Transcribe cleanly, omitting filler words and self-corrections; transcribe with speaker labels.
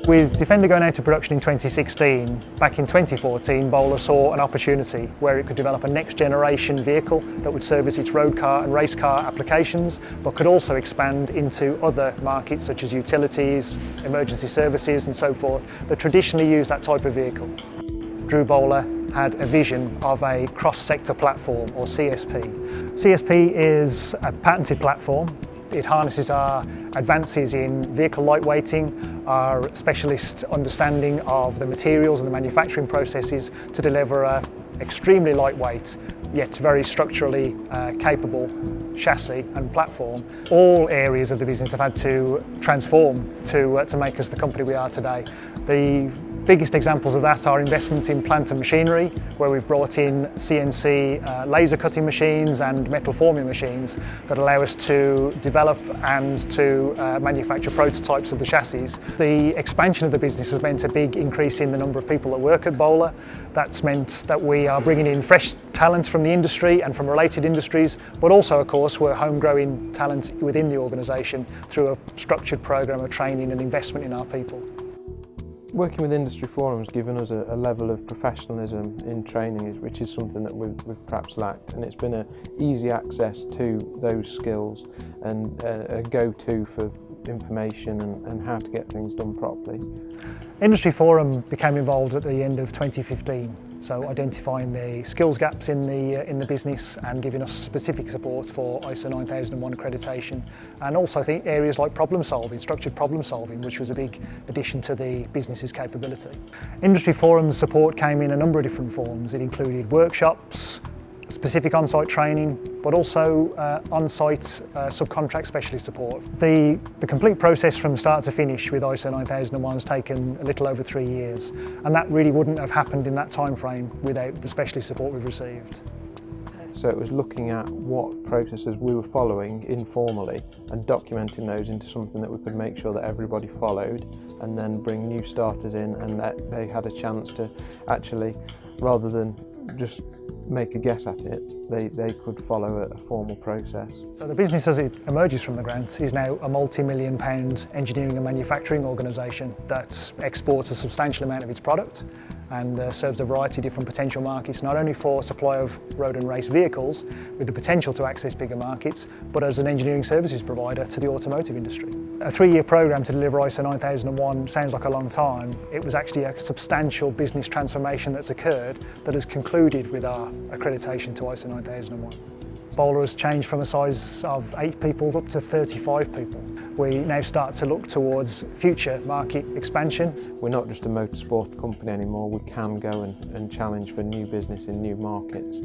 Speaker 1: With Defender going out to production in 2016, back in 2014 Bowler saw an opportunity where it could develop a next generation vehicle that would service its road car and race car applications, but could also expand into other markets such as utilities, emergency services and so forth that traditionally use that type of vehicle. Drew Bowler had a vision of a cross-sector platform, or CSP. CSP is a patented platform. It harnesses our advances in vehicle lightweighting, our specialist understanding of the materials and the manufacturing processes to deliver an extremely lightweight yet very structurally capable chassis and platform. All areas of the business have had to transform to make us the company we are today. The biggest examples of that are investments in plant and machinery, where we've brought in CNC laser cutting machines and metal forming machines that allow us to develop and to manufacture prototypes of the chassis. The expansion of the business has meant a big increase in the number of people that work at Bowler. That's meant that we are bringing in fresh talent from the industry and from related industries, but also, of course, we're home-growing talent within the organisation through a structured programme of training and investment in our people.
Speaker 2: Working with Industry Forum has given us a level of professionalism in training, which is something that we've perhaps lacked, and it's been an easy access to those skills and a go-to for information and how to get things done properly.
Speaker 1: Industry Forum became involved at the end of 2015, so identifying the skills gaps in the business and giving us specific support for ISO 9001 accreditation, and also areas like problem solving, structured problem solving, which was a big addition to the business's capability. Industry Forum's support came in a number of different forms. It included workshops, specific on-site training, but also on-site subcontract specialist support. The complete process from start to finish with ISO 9001 has taken a little over 3 years, and that really wouldn't have happened in that time frame without the specialist support we've received.
Speaker 2: So it was looking at what processes we were following informally and documenting those into something that we could make sure that everybody followed, and then bring new starters in and that they had a chance to actually, rather than just make a guess at it, they could follow a formal process. So
Speaker 1: the business, as it emerges from the grant, is now a multi-million-pound engineering and manufacturing organisation that exports a substantial amount of its product and serves a variety of different potential markets, not only for supply of road and race vehicles with the potential to access bigger markets, but as an engineering services provider to the automotive industry. A 3-year programme to deliver ISO 9001 sounds like a long time. It was actually a substantial business transformation that's occurred that has concluded with our accreditation to ISO 9001. Bowler has changed from a size of 8 people up to 35 people. We now start to look towards future market expansion.
Speaker 2: We're not just a motorsport company anymore, we can go and challenge for new business in new markets.